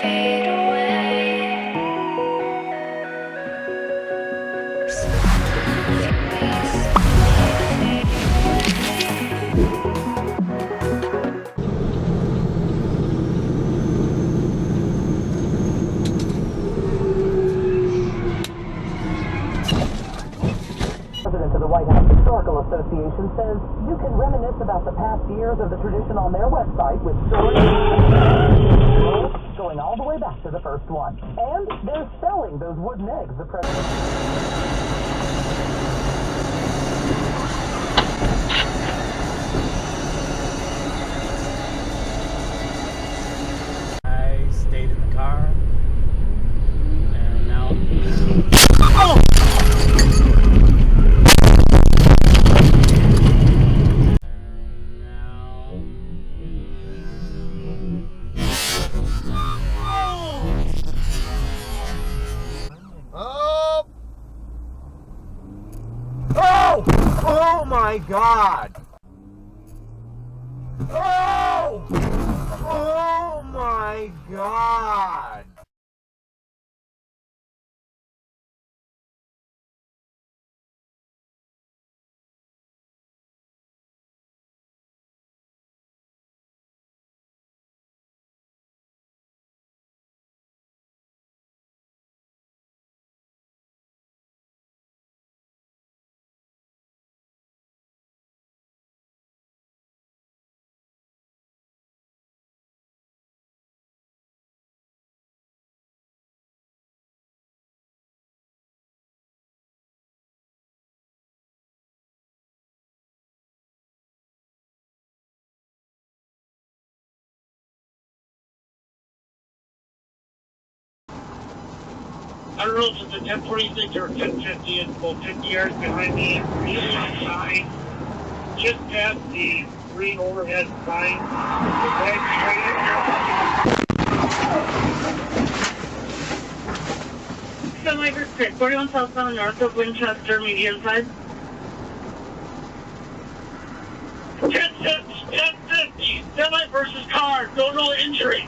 fade away. President of the White House Historical Association says you can reminisce about the past years of the tradition on their website with stories going all the way back to the first one. And they're selling those wooden eggs the president... I stayed in the car, and now... Oh! Oh! Oh! Oh my God! Oh! Oh my God! I don't know if it's a 1046 or a 1050. It's about 50 yards behind me. Really outside, just past the green overhead sign. The red straight in. Semi Group 6, 41 southbound north of Winchester, median side. 1050. Semi versus car. No injury.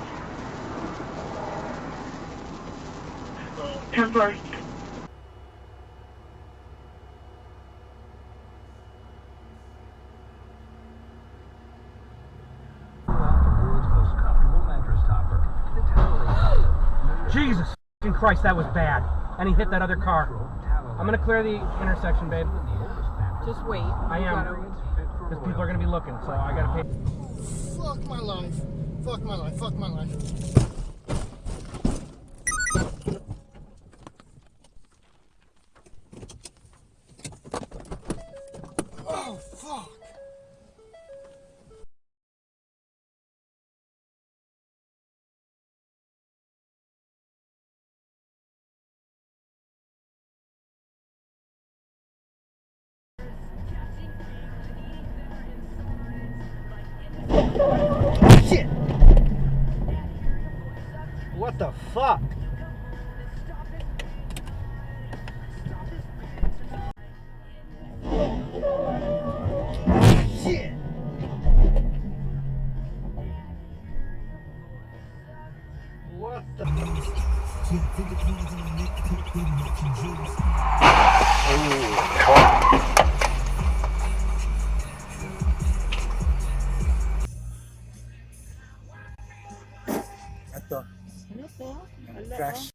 10-4. Jesus fucking Christ, that was bad. And he hit that other car. I'm gonna clear the intersection, babe. Just wait. I am. Because people are gonna be looking, so I gotta pay. Fuck my life. Fuck my life. Fuck my life. Oh, fuck. Shit! What the fuck? Shit! What the? Ito. Ano to? Wala, Crash.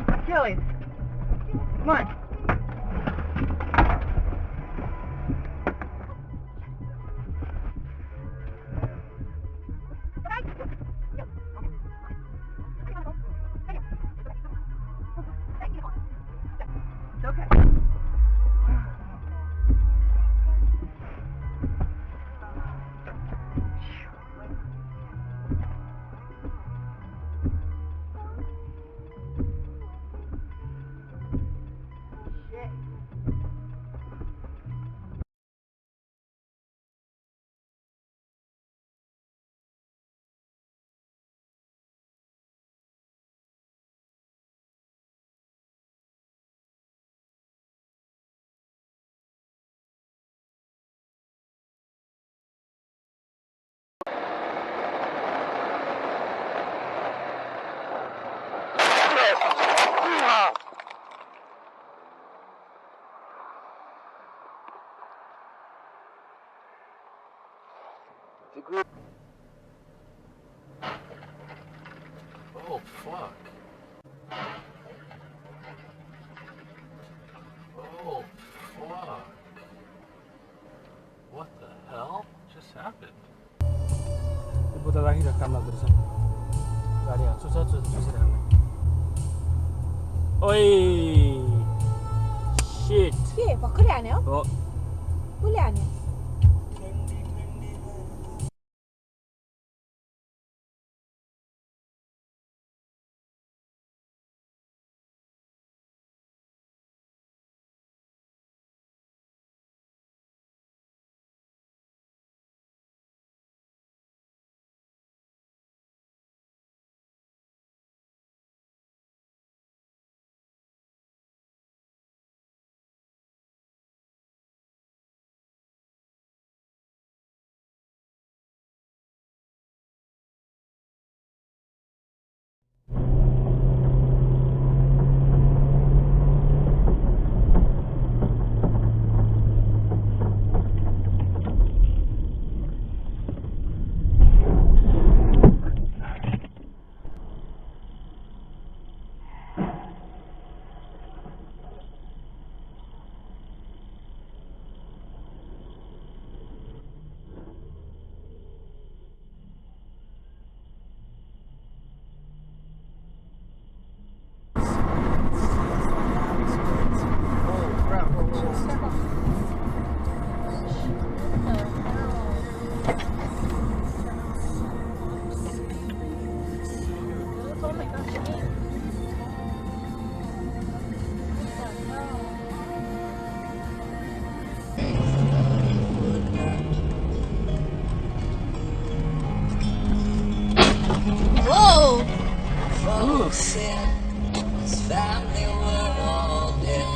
Achilles. Come on. Oh, fuck. Oh, fuck. What the hell just happened? Ibu terakhir rekam lah terusan. Gak ada, susah dah. Oi, shit. Sì, ma coreano? Oh, Coreano.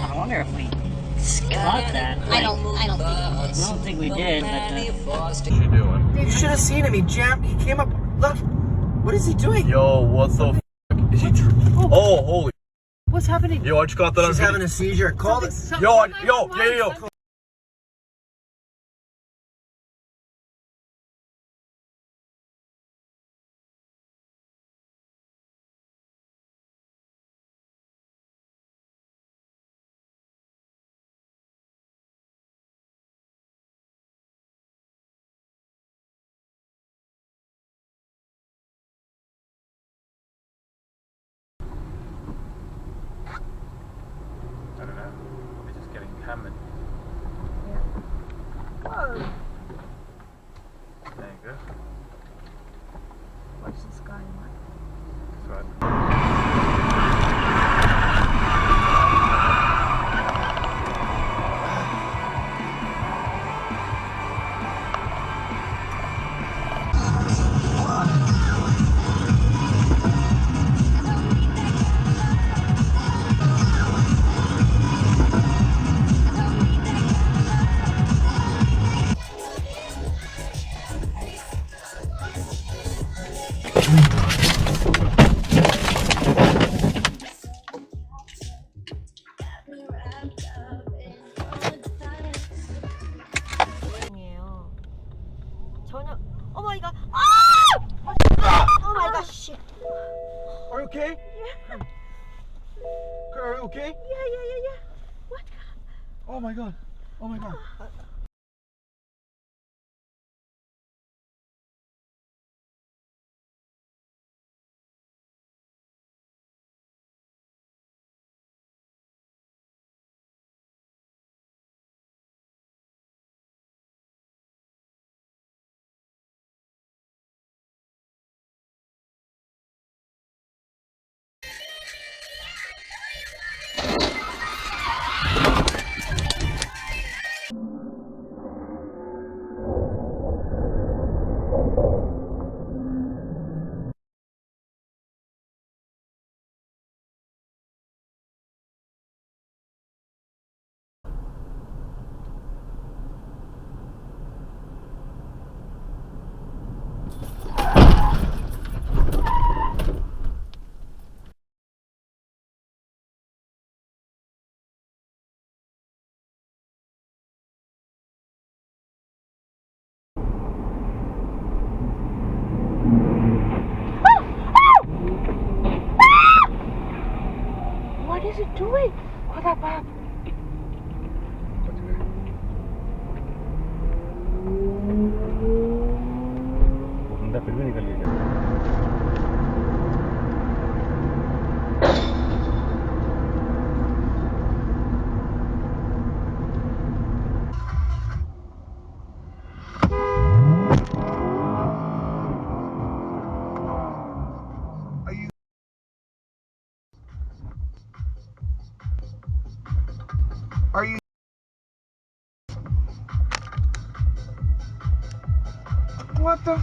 I wonder if we got that. I don't think we did, but What's he doing? You should have seen him. He came up. Look. What is he doing? Yo, what the f***? Is he Oh, holy. What's happening? Yo, I just got that on He's video. having a seizure. Call the. Yo. I don't know. We're just getting hammered. Whoa. There you go. Watch the sky, Mark. That's right. 전혀. Oh my god. Ah! Oh my god. Shit. are you okay? Are you okay? Yeah. What? Oh my god. is it doing? What about? बंदा फिर भी निकल गया Are you? What the?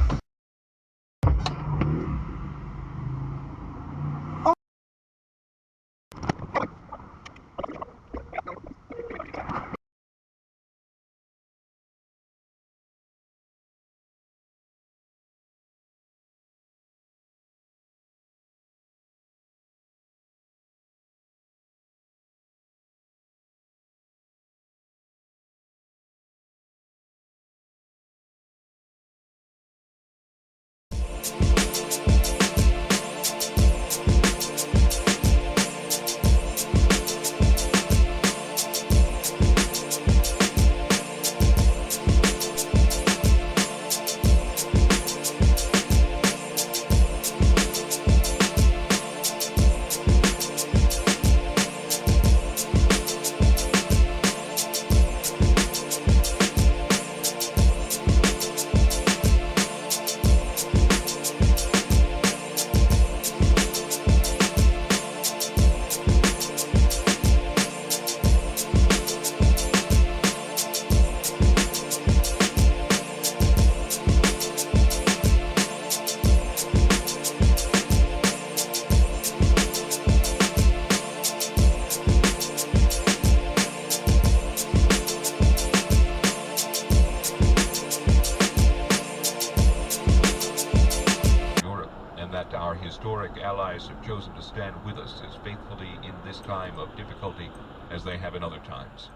Our historic allies have chosen to stand with us as faithfully in this time of difficulty as they have in other times.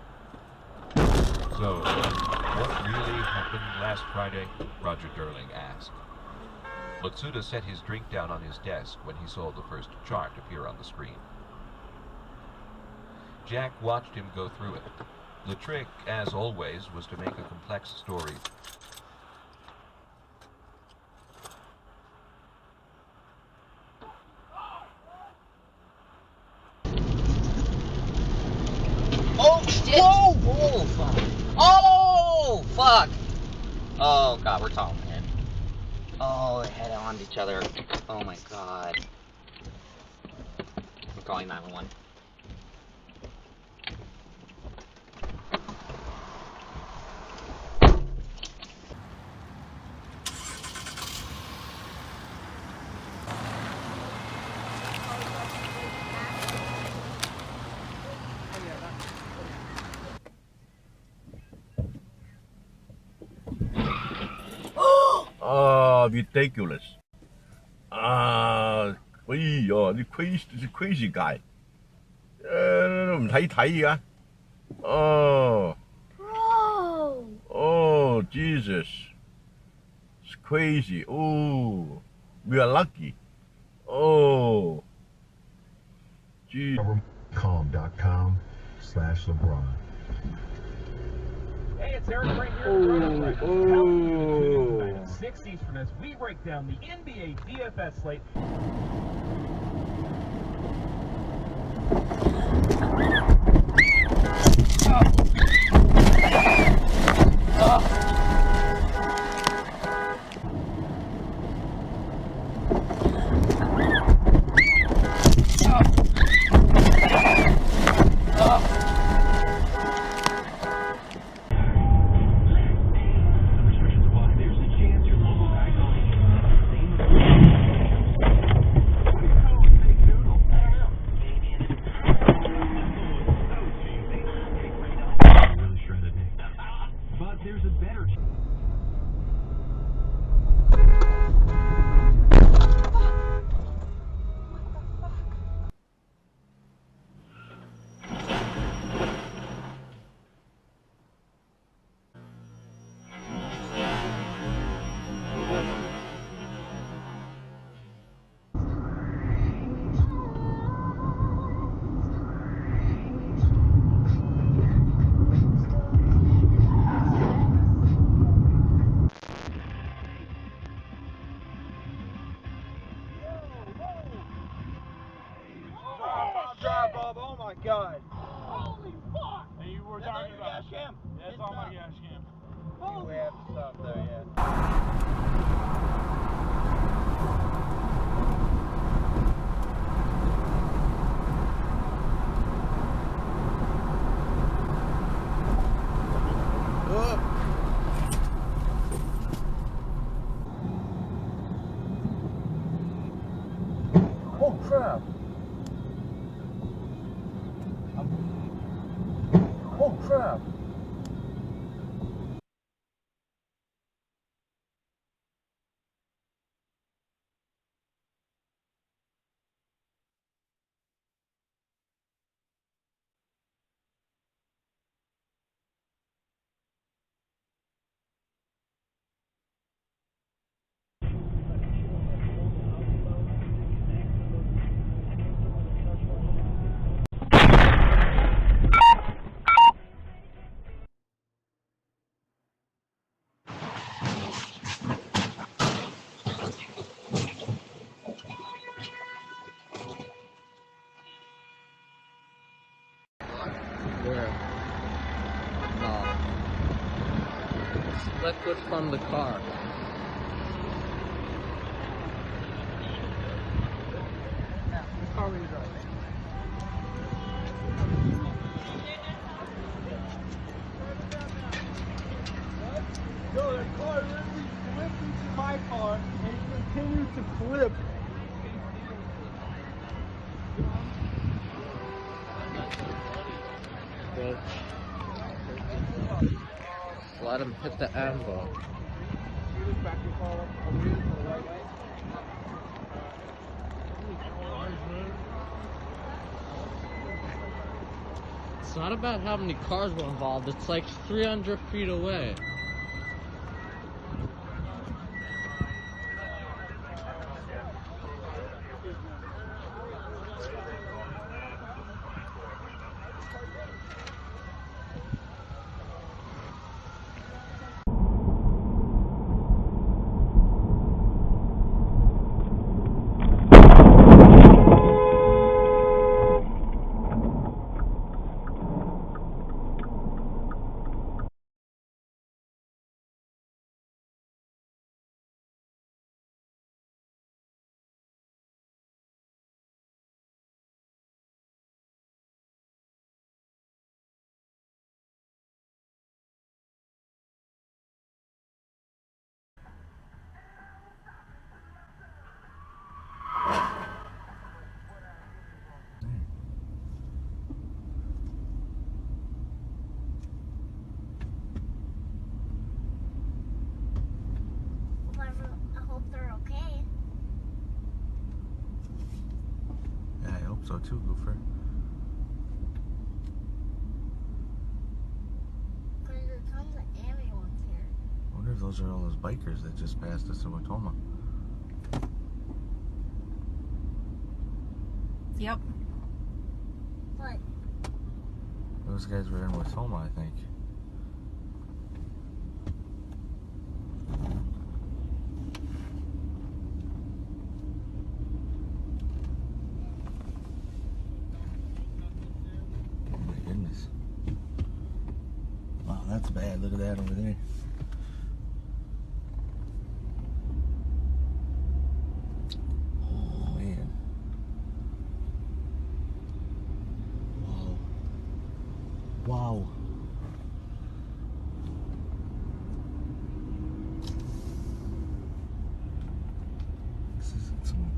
So, what really happened last Friday? Roger Durling asked. Matsuda set his drink down on his desk when he saw the first chart appear on the screen. Jack watched him go through it. The trick, as always, was to make a complex story Oh shit! Whoa! Oh fuck! Oh fuck! Oh god, we're talking, man. Oh, they head on each other. Oh my god. I'm calling 911. Ridiculous. The crazy guy. Bro. Oh, Jesus. It's crazy. Oh, we are lucky. Oh. Calm.com/LeBron. Hey, it's Eric right here. In 6 Eastern as we break down the NBA DFS slate. my god. Holy fuck! And you were talking about gas cam? Yeah, it's on my gas cam. You have to stop there, yeah. Oh crap! Oh crap! Where? No. It's liquid from the car. What car were you driving? No, that car literally flipped into my car and continued to flip. Good. Let him hit the anvil. It's not about how many cars were involved, it's like 300 feet away. I hope they're okay. Yeah, I hope so too, Goofer. Because there comes an ambulance here. I wonder if those are all those bikers that just passed us in Watoma. Yep. What? Those guys were in Watoma, I think. Oh my goodness. Wow, that's bad. Look at that over there. Oh man. Wow. Wow. This isn't some...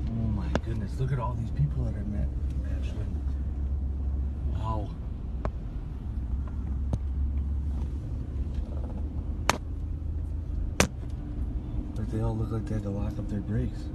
Oh my goodness, look at all these people that I met. Actually. Wow. But they all look like they had to lock up their brakes.